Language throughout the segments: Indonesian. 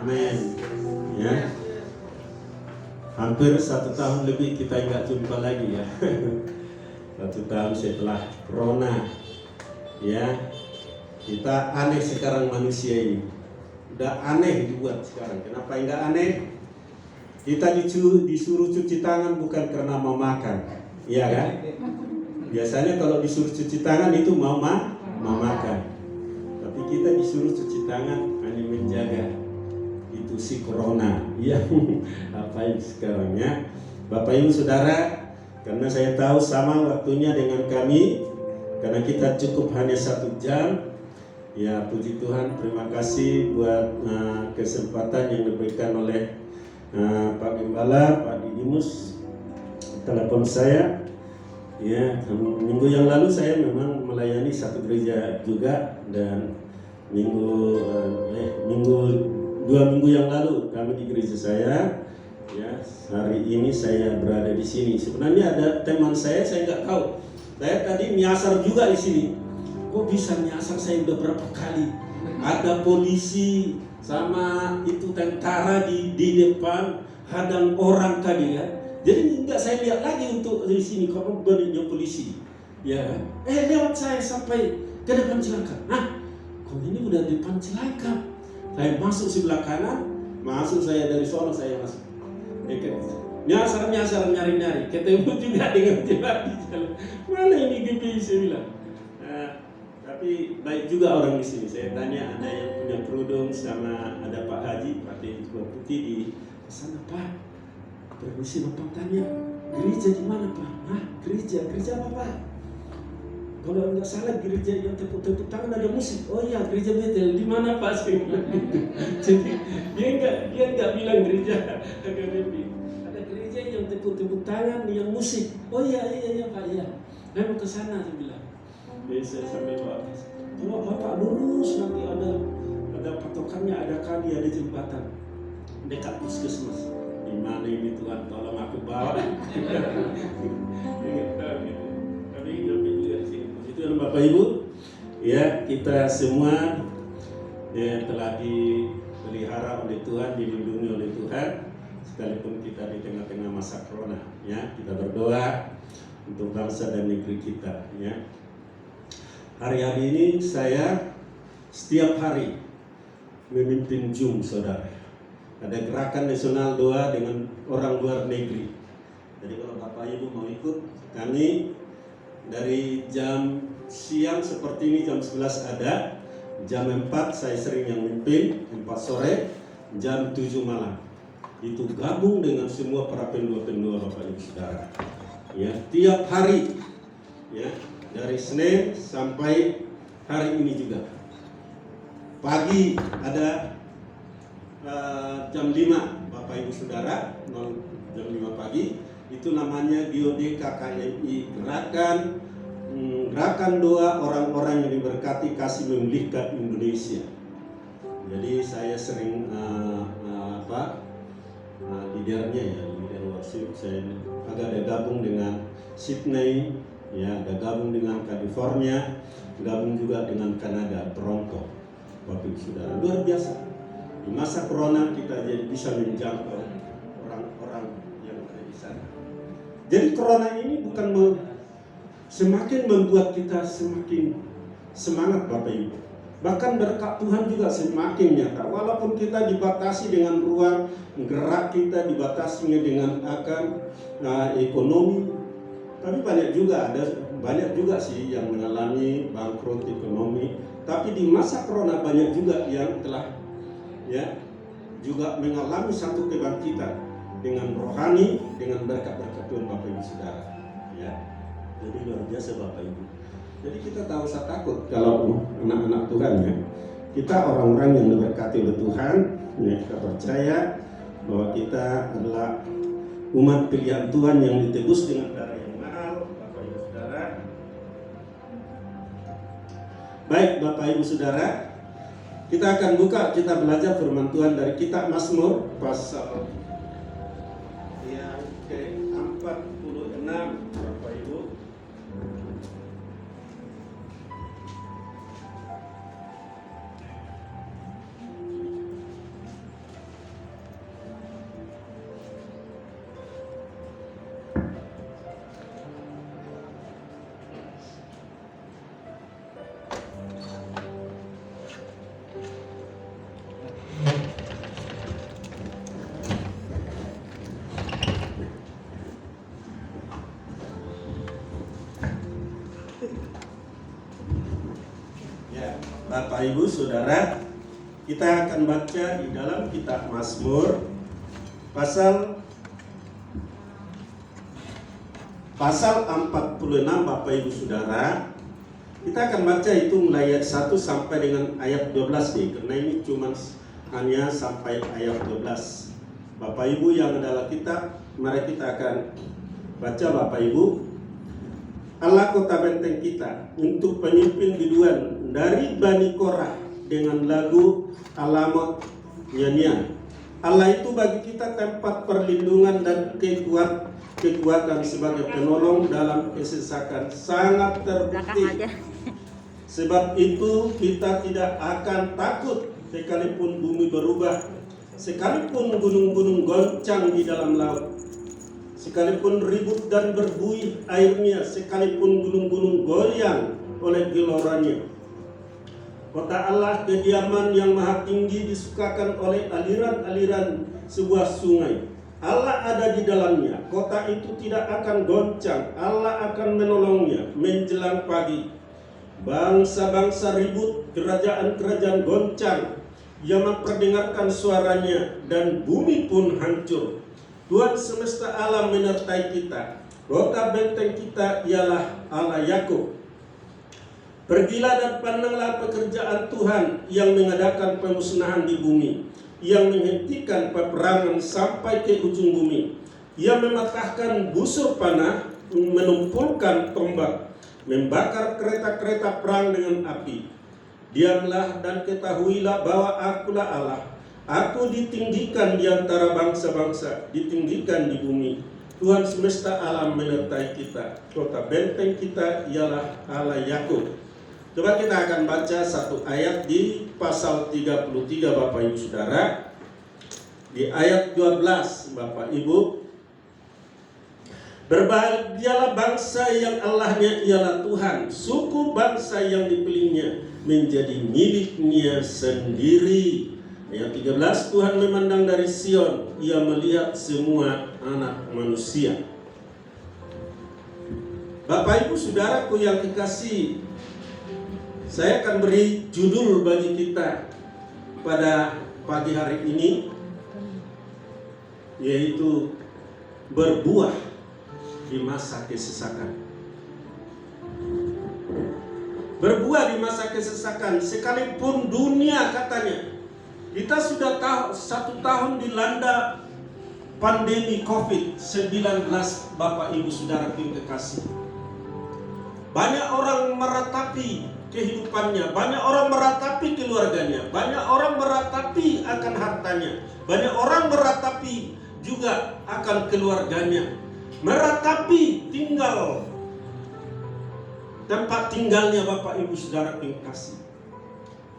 Amin. Ya. Hampir 1 tahun lebih kita nggak jumpa lagi ya. 1 tahun setelah corona. Ya. Kita aneh sekarang manusia ini. Udah aneh dibuat sekarang. Kenapa nggak aneh? Kita disuruh cuci tangan bukan karena mau makan. Iya kan? Biasanya kalau disuruh cuci tangan itu mau makan. Tapi kita disuruh cuci tangan hanya menjaga itu si corona. Iya, apa sekarang ya, Bapak Ibu Saudara, karena saya tahu sama waktunya dengan kami, karena kita cukup hanya 1 jam. Ya puji Tuhan, terima kasih buat kesempatan yang diberikan oleh Pak Gembala, Pak Didimus, telepon saya. Ya, minggu yang lalu saya memang melayani 1 gereja juga, dan dua minggu yang lalu kami di gereja saya. Ya, hari ini saya berada di sini. Sebenarnya ada teman saya nggak tahu. Saya tadi nyasar juga di sini. Kok bisa nyasar, saya udah berapa kali. Ada polisi sama itu tentara di depan hadang orang tadi ya. Jadi nggak saya lihat lagi untuk di sini kalau banyak polisi. Ya, lewat saya sampai ke depan Cilangkap. Nah, kok ini udah depan Cilangkap. Saya masuk sebelah kanan, masuk saya dari sono saya masuk. Nyasar nyari, ketemu juga dengan jalan di jalan. Mana ini GPI saya bilang. Tapi baik juga orang di sini. Saya tanya, ada yang punya kerudung sama ada Pak Haji pakai baju putih di sana. Pak, permisi Bapak tanya, gereja di mana Pak? Gereja apa Pak? Kalau nggak salah gereja yang tepuk tangan ada musik. Oh iya, gereja Betel. Di mana Pak? Jadi dia nggak bilang gereja akademi. Ada gereja yang tepuk tangan yang musik. Oh iya Pak, iya. Saya mau ke sana, saya bilang. Jadi saya sambil bawa. Kalau Bapak lurus nanti ada patokannya, ada kali, ada jembatan dekat puskesmas. Di mana ini Tuhan, tolong aku bawa. Tapi sampai juga sini. Itu yang Bapak Ibu, ya kita semua ya, telah dipelihara oleh Tuhan, dilindungi oleh Tuhan, sekalipun kita di tengah-tengah masa corona. Ya, kita berdoa untuk bangsa dan negeri kita. Ya. Hari-hari ini saya setiap hari memimpin Zoom, saudara. Ada gerakan nasional doa dengan orang luar negeri. Jadi kalau Bapak Ibu mau ikut, kami dari jam siang seperti ini jam 11 ada, jam 4 saya sering yang memimpin, 4 sore, jam 7 malam. Itu gabung dengan semua para pendua-pendua Bapak Ibu Saudara. Ya, tiap hari. Ya. Dari Senin sampai hari ini juga. Pagi ada jam 5 Bapak Ibu Saudara, jam 5 pagi. Itu namanya GOD KKMI, gerakan doa orang-orang yang diberkati kasih memulihkan Indonesia. Jadi saya sering leadernya ya, leader worship. Saya agak ada gabung dengan Sydney. Ya, ada gabung dengan California, gabung juga dengan Kanada, Toronto. Bapak Ibu Saudara, luar biasa. Di masa corona kita jadi bisa menjangkau orang-orang yang ada di sana. Jadi corona ini bukan semakin membuat kita semakin semangat Bapak Ibu. Bahkan berkat Tuhan juga semakin nyata. Walaupun kita dibatasi dengan ruang gerak kita, dibatasinya dengan ekonomi. Tapi banyak juga sih yang mengalami bangkrut ekonomi. Tapi di masa corona banyak juga yang telah ya juga mengalami satu kebangkitan dengan rohani, dengan berkat-berkat Tuhan Bapak Ibu Saudara. Ya, jadi luar biasa Bapak Ibu. Jadi kita tak usah takut kalau anak-anak Tuhan ya. Kita orang-orang yang diberkati oleh Tuhan. Ya, kita percaya bahwa kita adalah umat pilihan Tuhan yang ditebus dengan darah yang mahal, Bapak Ibu Saudara. Baik Bapak Ibu Saudara, kita akan buka, kita belajar firman Tuhan dari kitab Mazmur pasal yang ke-46 Bapak Ibu. Bapak Ibu Saudara, kita akan baca di dalam kitab Mazmur pasal 46 Bapak Ibu Saudara. Kita akan baca itu mulai ayat 1 sampai dengan ayat 12 nih, karena ini cuma hanya sampai ayat 12. Bapak Ibu yang adalah kitab, mari kita akan baca Bapak Ibu. Allah kota benteng kita, untuk pemimpin biduan dari Bani Korah dengan lagu alamat nyanyian. Allah itu bagi kita tempat perlindungan dan kekuatan sebagai penolong dalam kesesakan sangat terbukti. Sebab itu kita tidak akan takut sekalipun bumi berubah, sekalipun gunung-gunung goncang di dalam laut, sekalipun ribut dan berbuih airnya, sekalipun gunung-gunung goyang oleh geloranya. Kota Allah, kediaman yang maha tinggi, disukakan oleh aliran-aliran sebuah sungai. Allah ada di dalamnya, kota itu tidak akan goncang, Allah akan menolongnya menjelang pagi. Bangsa-bangsa ribut, kerajaan-kerajaan goncang, ia memperdengarkan suaranya dan bumi pun hancur. Tuhan semesta alam menyertai kita, kota benteng kita ialah Allah Yakub. Pergilah dan pandanglah pekerjaan Tuhan yang mengadakan pemusnahan di bumi, yang menghentikan peperangan sampai ke ujung bumi. Ia mematahkan busur panah, menumpulkan tombak, membakar kereta-kereta perang dengan api. Diamlah dan ketahuilah bahwa akulah Allah. Aku ditinggikan di antara bangsa-bangsa, ditinggikan di bumi. Tuhan semesta alam menyertai kita, kota benteng kita ialah Allah Yakub. Coba kita akan baca satu ayat di pasal 33 Bapak Ibu Saudara. Di ayat 12 Bapak Ibu. Berbahagialah bangsa yang Allahnya ialah Tuhan, suku bangsa yang dipilihnya menjadi miliknya sendiri. Ayat 13, Tuhan memandang dari Sion, ia melihat semua anak manusia. Bapak Ibu Saudaraku yang kekasih, saya akan beri judul bagi kita pada pagi hari ini, yaitu berbuah di masa kesesakan. Berbuah di masa kesesakan, sekalipun dunia katanya, kita sudah tahu 1 tahun dilanda pandemi COVID-19 Bapak Ibu Saudara yang kekasih. Banyak orang meratapi kehidupannya, banyak orang meratapi keluarganya, banyak orang meratapi akan hartanya, banyak orang meratapi juga akan keluarganya, meratapi tinggal tempat tinggalnya Bapak Ibu Saudara yang kasih.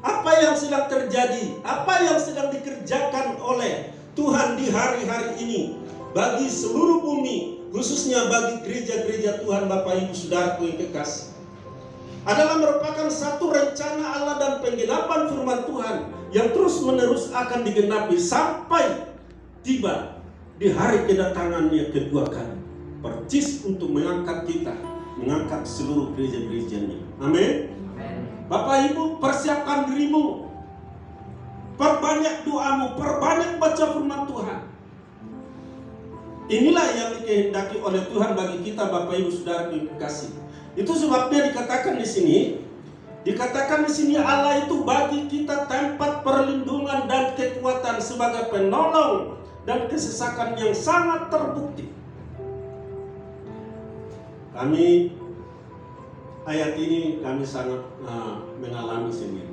Apa yang sedang terjadi, apa yang sedang dikerjakan oleh Tuhan di hari-hari ini bagi seluruh bumi, khususnya bagi gereja-gereja Tuhan Bapak Ibu Saudara yang kekasih, adalah merupakan satu rencana Allah dan penggenapan firman Tuhan yang terus-menerus akan digenapi sampai tiba di hari kedatangannya kedua kali, percis untuk mengangkat kita, mengangkat seluruh gereja-gerejanya. Amin. Bapak Ibu, persiapkan dirimu, perbanyak doamu, perbanyak baca firman Tuhan. Inilah yang dikehendaki oleh Tuhan bagi kita Bapak Ibu Saudara yang kekasih. Itu sebabnya dikatakan di sini Allah itu bagi kita tempat perlindungan dan kekuatan sebagai penolong dan kesesakan yang sangat terbukti. Ayat ini kami sangat mengalami sendiri.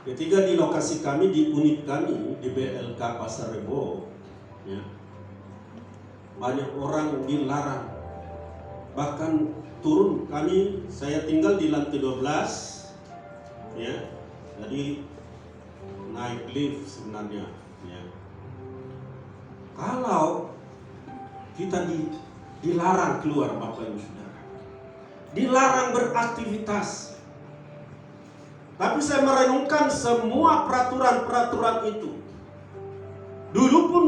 Ketika di lokasi kami, di unit kami di BLK Pasar Rebo, ya, banyak orang dilarang, bahkan turun. Saya tinggal di lantai 12, ya, jadi naik lift sebenarnya, ya. Kalau kita dilarang keluar Bapak Ibu Saudara, dilarang beraktivitas. Tapi saya merenungkan semua peraturan-peraturan itu. Dulu pun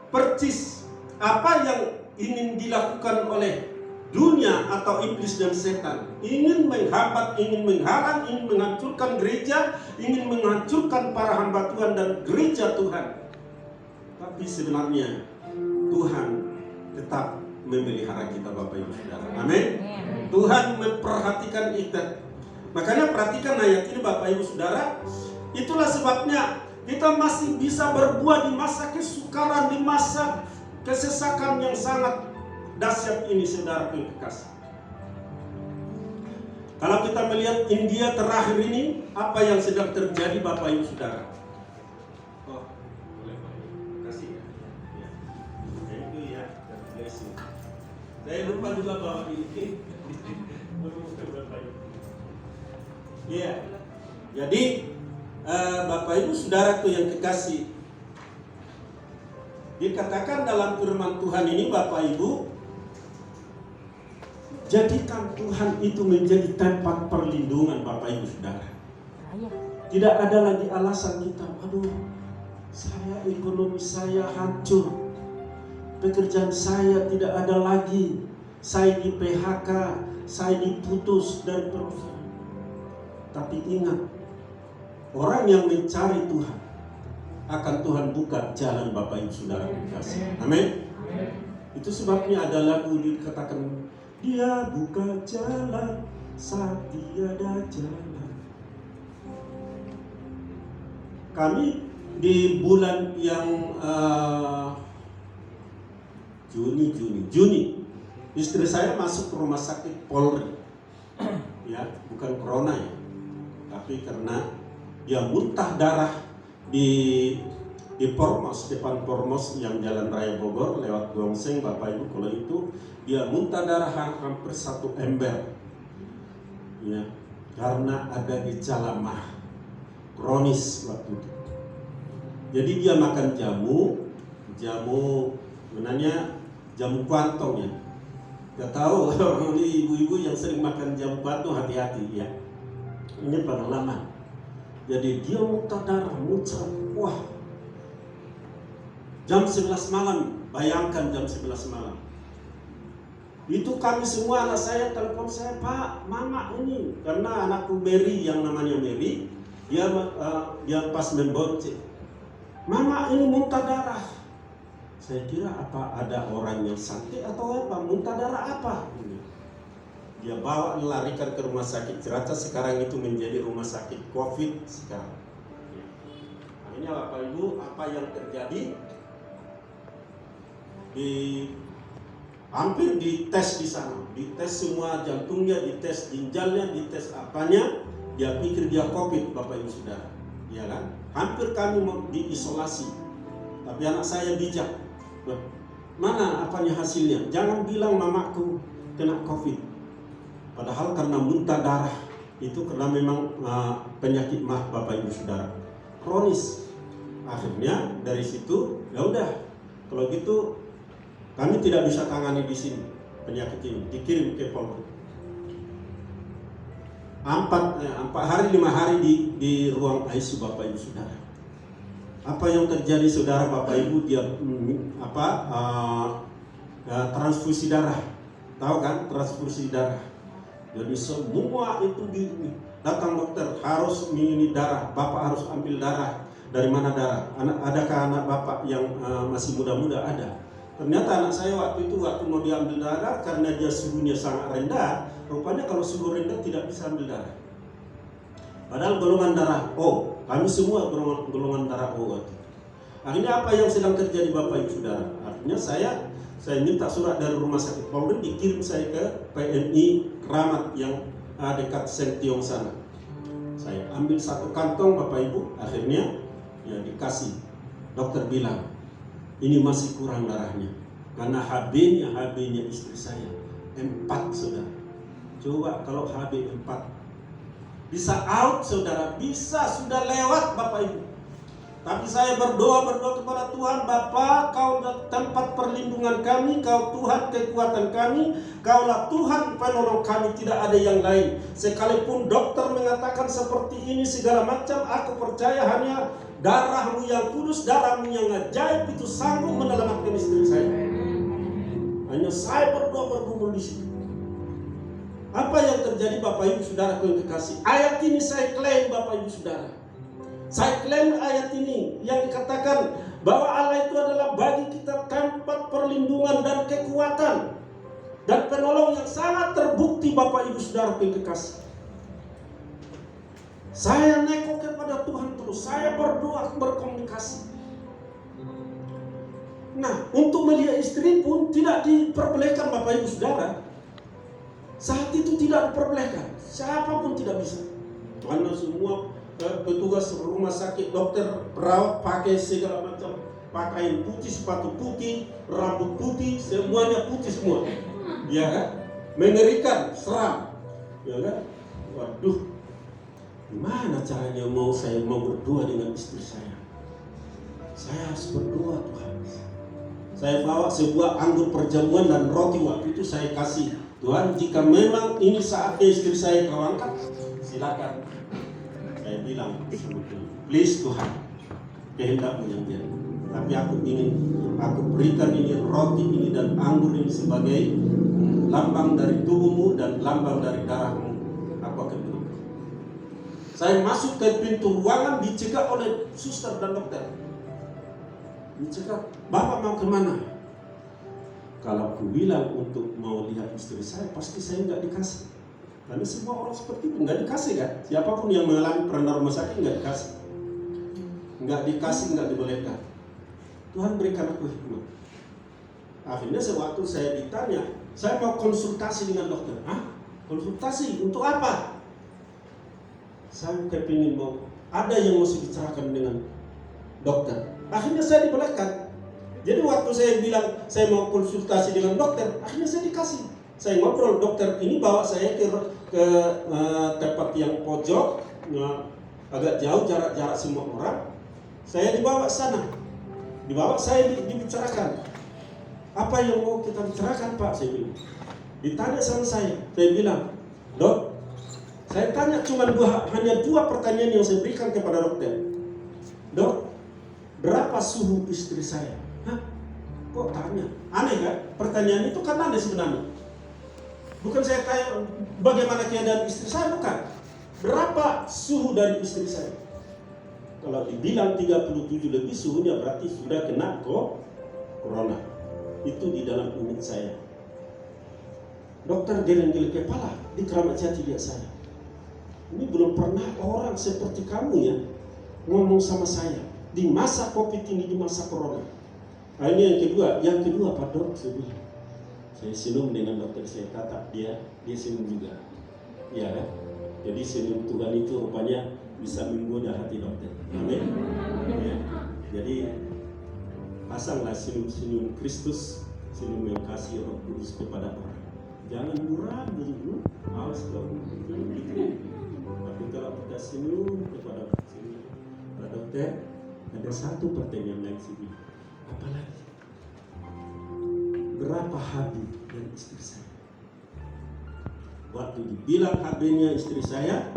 percis apa yang ingin dilakukan oleh dunia atau iblis dan setan ingin menghambat, ingin menghalang, ingin menghancurkan gereja, ingin menghancurkan para hamba Tuhan dan gereja Tuhan. Tapi sebenarnya Tuhan tetap memelihara kita, Bapak Ibu Saudara. Amin. Tuhan memperhatikan kita. Makanya perhatikan ayat ini, Bapak Ibu Saudara. Itulah sebabnya kita masih bisa berbuat di masa kesukaran, di masa kesesakan yang sangat dahsyat ini, saudara kekasih. Kalau kita melihat India terakhir ini, apa yang sedang terjadi, Bapak Ibu Saudara? Oh, boleh Pak. Kasih ya. Thank you ya. God bless you. Saya lupa juga bawa ini. Iya. Jadi Bapak Ibu Saudara yang kekasih, dikatakan dalam firman Tuhan ini, Bapak Ibu, jadikan Tuhan itu menjadi tempat perlindungan, Bapak Ibu Saudara. Tidak ada lagi alasan kita, aduh, ekonomi saya hancur, pekerjaan saya tidak ada lagi, saya di PHK, saya diputus dari perusahaan. Tapi ingat, orang yang mencari Tuhan, akan Tuhan buka jalan, Bapak Ibu Saudara kasih. Amin. Itu sebabnya ada lagu dikatakan, Dia buka jalan saat tiada jalan. Kami di bulan yang Juni, istri saya masuk ke rumah sakit Polri. Ya, bukan corona ya, tapi karena dia muntah darah di Pormos, depan Pormos yang Jalan Raya Bogor lewat Gongseng, Bapak Ibu. Kalau itu dia muntah darah hampir 1 ember, ya, karena ada gejala mah kronis waktu itu. Jadi dia makan jamu menanya jamu kuantong ya. Gak tahu ibu-ibu yang sering makan jamu kuantong, hati-hati ya. Ini pengalaman. Jadi dia muntah darah, muncrat, wah. Jam 11 malam, bayangkan jam 11 malam. Itu kami semua, anak saya telepon saya, Pak, Mama ini. Karena anakku Mary, yang namanya Mary, dia pas membonceng. Mama ini muntah darah. Saya kira apa ada orang yang sakit atau apa, muntah darah apa? Dia bawa, larikan ke rumah sakit. Ternyata sekarang itu menjadi rumah sakit COVID sekarang. Akhirnya Bapak Ibu, apa yang terjadi? Hampir dites di sana, dites semua jantungnya, dites ginjalnya, dites apanya. Dia pikir dia COVID, Bapak Ibu Saudara, ya kan? Hampir kami mau diisolasi, tapi anak saya bijak. Mana apanya hasilnya? Jangan bilang mamaku kena COVID. Padahal karena muntah darah itu karena memang penyakit mah, Bapak Ibu Saudara, kronis. Akhirnya dari situ ya udah, kalau gitu kami tidak bisa tangani di sini penyakit ini, dikirim ke Polri. 4 hari 5 hari di ruang ICU, Bapak Ibu Saudara. Apa yang terjadi, saudara Bapak Ibu? Dia transfusi darah, tahu kan transfusi darah. Jadi semua itu datang dokter harus ini darah, Bapak harus ambil darah. Dari mana darah? Adakah anak Bapak yang masih muda-muda? Ada. Ternyata anak saya waktu mau diambil darah, karena dia suhunya sangat rendah, rupanya kalau suhu rendah tidak bisa ambil darah. Padahal golongan darah O, kami semua golongan darah O waktu itu. Akhirnya apa yang sedang terjadi, Bapak Ibu Saudara? Artinya saya minta surat dari rumah sakit Polri, dikirim saya ke PMI Kramat yang dekat Sentiong sana. Saya ambil 1 kantong, Bapak Ibu, akhirnya ya dikasih. Dokter bilang, ini masih kurang darahnya, karena HB-nya istri saya 4, saudara. Coba kalau HB 4 bisa out, saudara, bisa sudah lewat, Bapak Ibu. Tapi saya berdoa kepada Tuhan, Bapa, Kau tempat perlindungan kami, Kau Tuhan kekuatan kami, Kaulah Tuhan penolong kami, tidak ada yang lain. Sekalipun dokter mengatakan seperti ini segala macam, aku percaya hanya darah-Mu yang kudus, darah-Mu yang ajaib itu sanggup menyelamatkan istri saya. Hanya saya berdoa bergumul di situ. Apa yang terjadi Bapak Ibu Saudara yang kekasih? Ayat ini saya klaim Bapak Ibu Saudara. Saya klaim ayat ini yang dikatakan bahwa Allah itu adalah bagi kita tempat perlindungan dan kekuatan dan penolong yang sangat terbukti Bapak Ibu Saudara yang kekasih. Saya nekok kepada Tuhan terus, saya berdoa, berkomunikasi. Nah, untuk melihat istri pun tidak diperbolehkan Bapak Ibu Saudara. Saat itu tidak diperbolehkan, siapapun tidak bisa. Karena semua petugas rumah sakit, dokter, perawat pakai segala macam pakaian putih, sepatu putih, rambut putih, semuanya putih semua. Ya kan? Mengerikan, seram. Ya kan? Waduh. Gimana caranya saya mau berdoa dengan istri saya? Saya harus berdoa, Tuhan. Saya bawa sebuah anggur perjamuan dan roti, waktu itu saya kasih. Tuhan, jika memang ini saatnya istri saya kau angkat, silakan. Saya bilang, please Tuhan, kehendakmu yang biar. Tapi aku berikan ini roti ini dan anggur ini sebagai lambang dari tubuhmu dan lambang dari darahmu. Aku akan berikan. Saya masuk ke pintu ruangan, dicegah oleh suster dan dokter. Dicegah, Bapak mau kemana? Kalau aku bilang untuk mau lihat istri saya, pasti saya nggak dikasih. Karena semua orang seperti itu nggak dikasih kan? Siapapun yang mengalami pernah rumah sakit nggak dikasih, nggak dibolehkan. Tuhan berikan aku hikmah. Akhirnya sewaktu saya ditanya, saya mau konsultasi dengan dokter. Konsultasi untuk apa? Saya kepingin mau ada yang mesti bicarakan dengan dokter. Akhirnya saya dibolehkan. Jadi waktu saya bilang saya mau konsultasi dengan dokter, akhirnya saya dikasih. Saya ngobrol, dokter ini bawa saya ke tempat yang pojok, agak jauh jarak semua orang. Saya dibawa sana, saya dibicarakan. Apa yang mau kita bicarakan Pak? Saya bilang. Ditanya sama saya bilang, Dok, saya tanya hanya dua pertanyaan yang saya berikan kepada dokter. Dok, berapa suhu istri saya? Kok tanya? Aneh kan? Pertanyaan itu kan aneh sebenarnya. Bukan saya tanya bagaimana keadaan istri saya, bukan. Berapa suhu dari istri saya? Kalau dibilang 37 lebih suhunya berarti sudah kena corona. Itu di dalam unit saya. Dokter geleng-geleng kepala di Keramat Jati lihat saya. Ini belum pernah orang seperti kamu ya ngomong sama saya di masa COVID ini, di masa corona. Nah, ini yang kedua Pak Dok, saya sinum dengan dokter, saya kata dia sinum juga, ya kan? Jadi sinum Tuhan itu rupanya bisa menggoda hati dokter, amin. Ya. Jadi pasanglah sinum Kristus, sinum yang kasih Roh Kudus kepada orang. Jangan murah dulu, awas kalau gitu. Tapi kalau kita sinum kepada Pak dokter, ada satu pertanyaan lagi sini. Apalagi berapa HB dari istri saya? Waktu dibilang HB-nya istri saya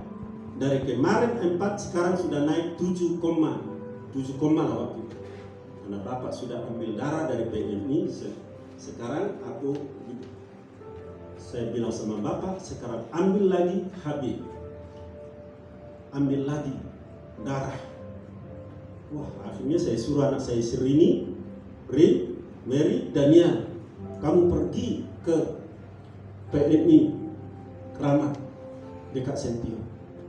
dari kemarin 4, sekarang sudah naik 7, lah waktu itu. Karena Bapak sudah ambil darah dari PMI. Sekarang saya bilang sama Bapak, sekarang ambil lagi HB, ambil lagi darah. Wah, akhirnya saya suruh anak saya Serini, Rin, Mary, Daniel, kamu pergi ke PMI Keramat dekat Sentio.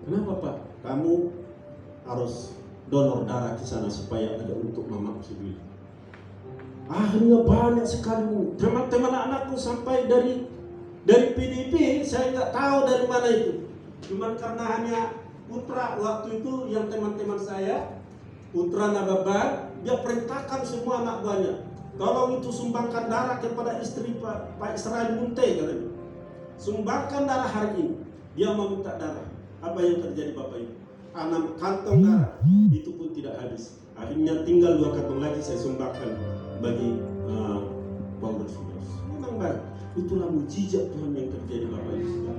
Kenapa Pak? Kamu harus donor darah di sana supaya ada untuk mama sendiri. Akhirnya banyak sekali teman-teman anakku sampai dari PDP, saya nggak tahu dari mana itu. Cuman karena hanya Putra waktu itu yang teman-teman saya, Putra Nababan, dia perintahkan semua anak buahnya, tolong itu sumbangkan darah kepada istri Pak Israel Munte, katanya. Sumbangkan darah hari ini. Dia mau minta darah. Apa yang terjadi Bapak Ibu? 6 kantong darah itu pun tidak habis. Akhirnya tinggal 2 kantong lagi saya sumbangkan bagi Paulus. Memang baik. Itulah mujizat Tuhan yang terjadi Bapak Ibu.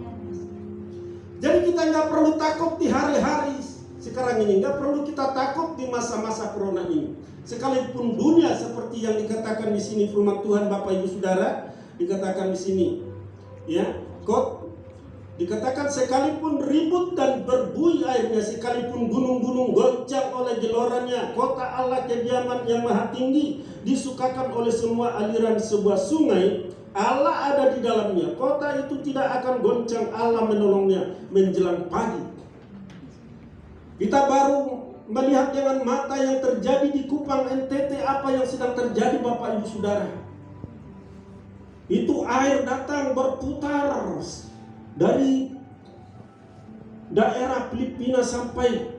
Jadi kita nggak perlu takut di hari-hari sekarang ini, nggak perlu kita takut di masa-masa corona ini. Sekalipun dunia seperti yang dikatakan di sini firman Tuhan Bapak Ibu Saudara, dikatakan di sini, ya, Dikatakan sekalipun ribut dan berbuih airnya, sekalipun gunung-gunung goncang oleh gelorannya, kota Allah kediaman yang maha tinggi, disukakan oleh semua aliran sebuah sungai, Allah ada di dalamnya. Kota itu tidak akan goncang, Allah menolongnya menjelang pagi. Kita baru melihat dengan mata yang terjadi di Kupang NTT, apa yang sedang terjadi Bapak Ibu Saudara. Itu air datang berputar dari daerah Filipina sampai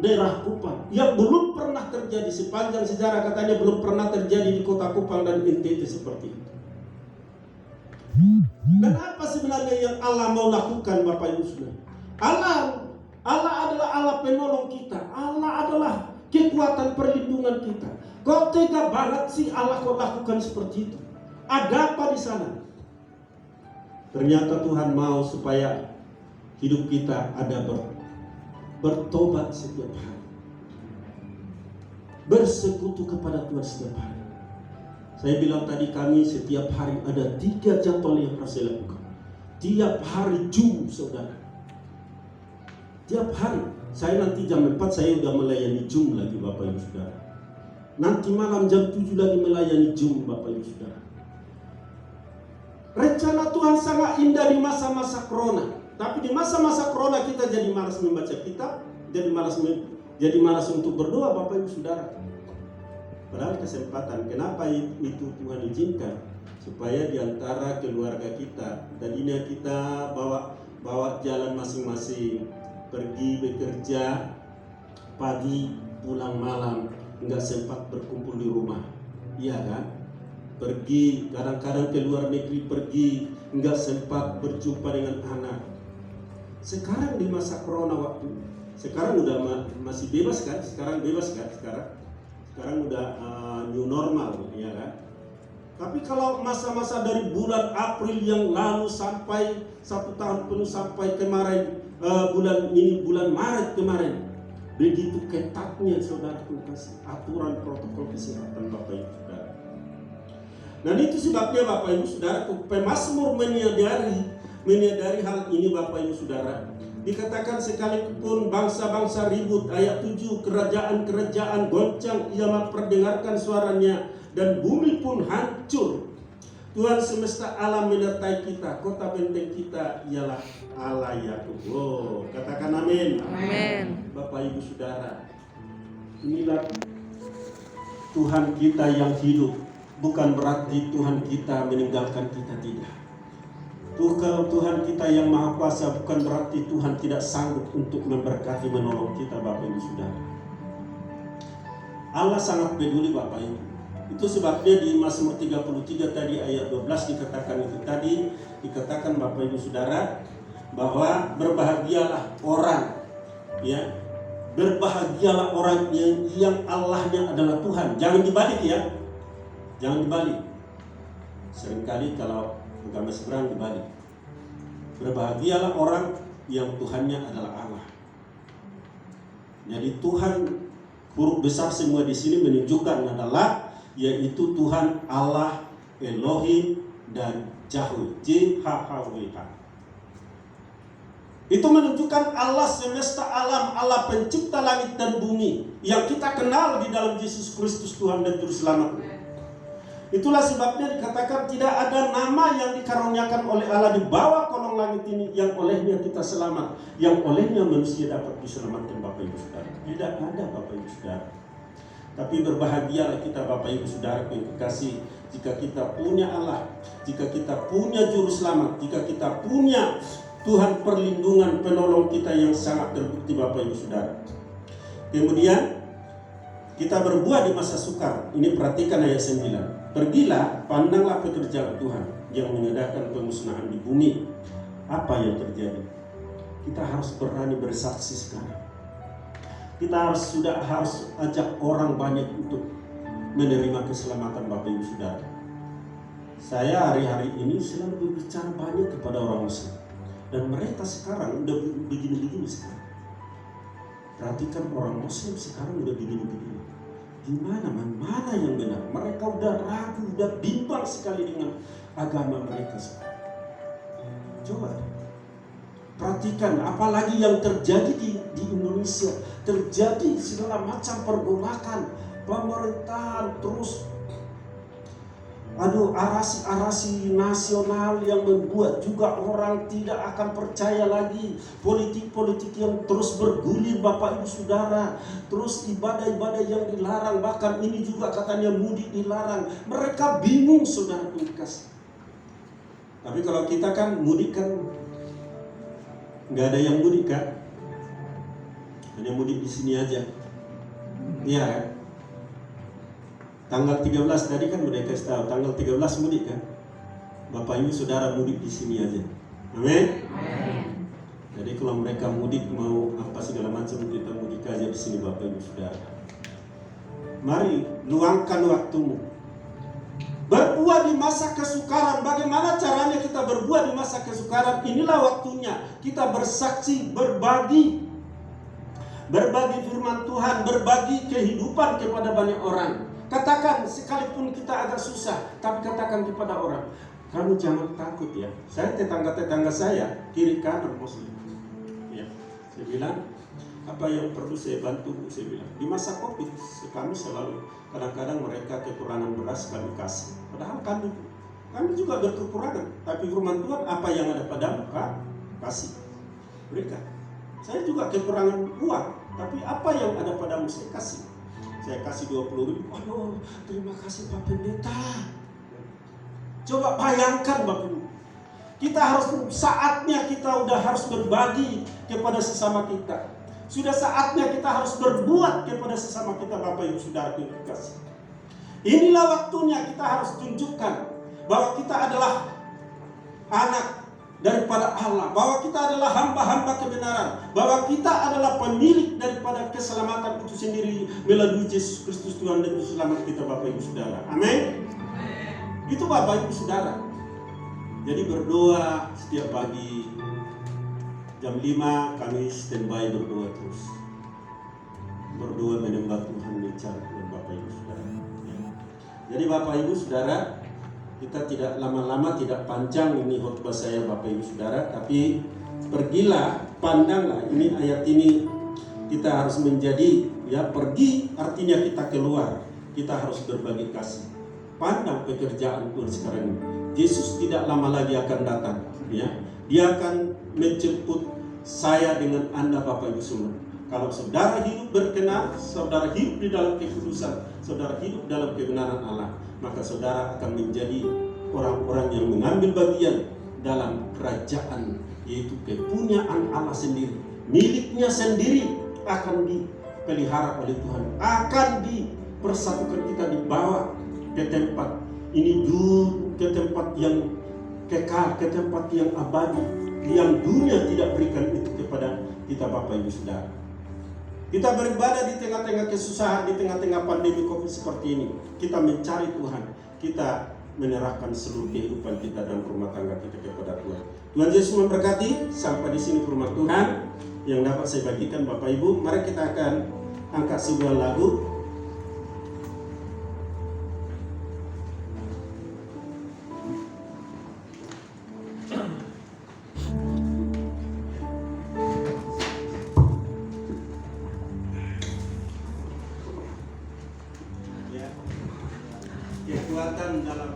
daerah Kupang, yang belum pernah terjadi sepanjang sejarah, katanya belum pernah terjadi di kota Kupang dan NTT seperti itu. Dan apa sebenarnya yang Allah mau lakukan Bapak Ibu Saudara? Allah adalah Allah penolong kita. Allah adalah kekuatan perlindungan kita. Kau tega banget sih Allah kau lakukan seperti itu. Ada apa di sana? Ternyata Tuhan mau supaya hidup kita ada bertobat setiap hari, bersekutu kepada Tuhan setiap hari. Saya bilang tadi, kami setiap hari ada 3 jadwal yang harus saya lakukan. Tiap hari Zoom, saudara. Tiap hari. Saya nanti jam 4 saya udah melayani Zoom lagi Bapak Ibu Saudara. Nanti malam jam 7 lagi melayani Zoom Bapak Ibu Saudara. Rencana Tuhan sangat indah di masa-masa corona. Tapi di masa-masa corona kita jadi malas membaca kitab, jadi malas untuk berdoa Bapak Ibu Saudara. Padahal kesempatan, kenapa itu Tuhan izinkan? Supaya di antara keluarga kita, tadinya kita bawa jalan masing-masing, pergi bekerja pagi pulang malam, nggak sempat berkumpul di rumah, iya kan? Pergi kadang-kadang ke luar negeri, pergi nggak sempat berjumpa dengan anak. Sekarang di masa corona waktu, sekarang udah masih bebas kan? Sekarang bebas kan? Sekarang udah new normal, ya kan? Tapi kalau masa-masa dari bulan April yang lalu sampai 1 tahun penuh sampai kemarin, bulan Maret kemarin, begitu ketatnya saudara kasih aturan protokol kesehatan Bapak Ibu Saudara. Dan itu sebabnya Bapak Ibu Saudara, pemazmur menyadari hal ini Bapak Ibu Saudara. Dikatakan sekalipun bangsa-bangsa ribut, ayat 7, kerajaan-kerajaan goncang, ia memperdengarkan suaranya, dan bumi pun hancur. Tuhan semesta alam menyertai kita, kota benteng kita ialah Allah Yakub. Oh, katakan amin. Amin. Bapak Ibu Saudara, inilah Tuhan kita yang hidup. Bukan berarti Tuhan kita meninggalkan kita, tidak. Tuhan kita yang maha kuasa, bukan berarti Tuhan tidak sanggup untuk memberkati, menolong kita Bapak Ibu Saudara. Allah sangat peduli Bapak Ibu. Itu sebabnya di Mazmur 33 tadi ayat 12 dikatakan itu tadi, dikatakan Bapak Ibu Saudara bahwa berbahagialah orang, ya, berbahagialah orang yang Allahnya adalah Tuhan. Jangan dibalik ya, jangan dibalik. Seringkali kalau agama seberang dibalik. Berbahagialah orang yang Tuhannya adalah Allah. Jadi Tuhan huruf besar semua di sini menunjukkan adalah yaitu Tuhan Allah Elohim dan Yahweh, JHWH. Itu menunjukkan Allah semesta alam, Allah pencipta langit dan bumi yang kita kenal di dalam Yesus Kristus Tuhan dan Juru Selamat. Itulah sebabnya dikatakan tidak ada nama yang dikaruniakan oleh Allah di bawah kolong langit ini yang olehnya kita selamat, yang olehnya manusia dapat diselamatkan Bapak Ibu Saudara. Tidak ada Bapak Ibu Saudara. Tapi berbahagialah kita Bapak Ibu Saudara yang kekasih, jika kita punya Allah, jika kita punya Juru Selamat, jika kita punya Tuhan perlindungan penolong kita yang sangat terbukti Bapak Ibu Saudara. Kemudian kita berbuah di masa sukar. Ini perhatikan ayat 9. Pergilah, pandanglah pekerjaan Tuhan yang mengadakan pemusnahan di bumi. Apa yang terjadi? Kita harus berani bersaksi sekarang. Kita harus ajak orang banyak untuk menerima keselamatan Bapak Ibu Saudara. Saya hari-hari ini selalu berbicara banyak kepada orang Muslim. Dan mereka sekarang udah begini-begini sekarang. Perhatikan orang Muslim sekarang udah begini-begini. Gimana mana yang benar? Mereka udah ragu, udah bimbang sekali dengan agama mereka sekarang. Coba Perhatikan, apalagi yang terjadi di Indonesia. Terjadi segala macam pergolakan, pemerintahan terus arasi nasional yang membuat juga orang tidak akan percaya lagi. Politik-politik yang terus bergulir Bapak Ibu Saudara. Terus ibadah-ibadah yang dilarang, bahkan ini juga katanya mudik dilarang. Mereka bingung saudara kasih. Tapi kalau kita kan mudik kan nggak ada yang mudik kan? Hanya mudik di sini aja. Iya kan? Tanggal 13 tadi kan udah kasih tahu, tanggal 13 mudik kan? Bapak Ibu Saudara mudik di sini aja. Amin. Jadi kalau mereka mudik mau apa segala macam, kita mudik aja di sini Bapak Ibu Saudara. Mari luangkan waktumu. Berbuat di masa kesukaran. Bagaimana caranya kita berbuat di masa kesukaran? Inilah waktunya kita bersaksi, berbagi firman Tuhan, berbagi kehidupan kepada banyak orang. Katakan, sekalipun kita agak susah, tapi katakan kepada orang, kamu jangan takut ya. Saya tetangga-tetangga saya, kiri kanan muslim. Ya, saya bilang, apa yang perlu saya bantu? Saya bilang, di masa Covid, kami selalu, kadang-kadang mereka kekurangan beras, kami kasih. Padahal kami juga berkekurangan. Tapi firman Tuhan, apa yang ada padamu, kasih. Berikan. Saya juga kekurangan uang, tapi apa yang ada padamu, saya kasih. Saya kasih 20.000. Aduh, terima kasih Pak Pendeta. Coba bayangkan Bapak Ibu. Saatnya kita udah harus berbagi kepada sesama kita. Sudah saatnya kita harus berbuat kepada sesama kita Bapak Ibu Saudara yang dikasih. Inilah waktunya kita harus tunjukkan bahwa kita adalah anak daripada Allah, bahwa kita adalah hamba-hamba kebenaran, bahwa kita adalah pemilik daripada keselamatan itu sendiri melalui Yesus Kristus Tuhan dan Juru Selamat kita Bapak Ibu Saudara. Amin. Itu Bapak Ibu Saudara. Jadi berdoa setiap pagi jam 5 kami standby berdoa terus. Berdoa menyembah Tuhan, mencari Tuhan Bapak Ibu Saudara. Jadi Bapak Ibu Saudara, kita tidak lama-lama, tidak panjang ini khotbah saya Bapak Ibu Saudara, tapi pergilah, pandanglah ini ayat ini. Kita harus menjadi, ya pergi artinya kita keluar, kita harus berbagi kasih. Pandang pekerjaan Tuhan sekarang ini. Yesus tidak lama lagi akan datang, ya. Dia akan menjemput saya dengan Anda Bapak Ibu semua. Kalau saudara hidup berkenan, saudara hidup di dalam kekudusan, saudara hidup dalam kebenaran Allah, maka saudara akan menjadi orang-orang yang mengambil bagian dalam kerajaan, yaitu kepunyaan Allah sendiri, miliknya sendiri, akan dipelihara oleh Tuhan, akan dipersatukan, kita dibawa ke tempat ini dulu, ke tempat yang kekal, ke tempat yang abadi, yang dunia tidak berikan itu kepada kita Bapak Ibu Saudara. Kita beribadah di tengah-tengah kesusahan, di tengah-tengah pandemi Covid seperti ini. Kita mencari Tuhan, kita menyerahkan seluruh kehidupan kita dan rumah tangga kita kepada Tuhan. Tuhan Yesus memberkati. Sampai di sini firman Tuhan yang dapat saya bagikan Bapak Ibu. Mari kita akan angkat sebuah lagu. Kekuatan dalam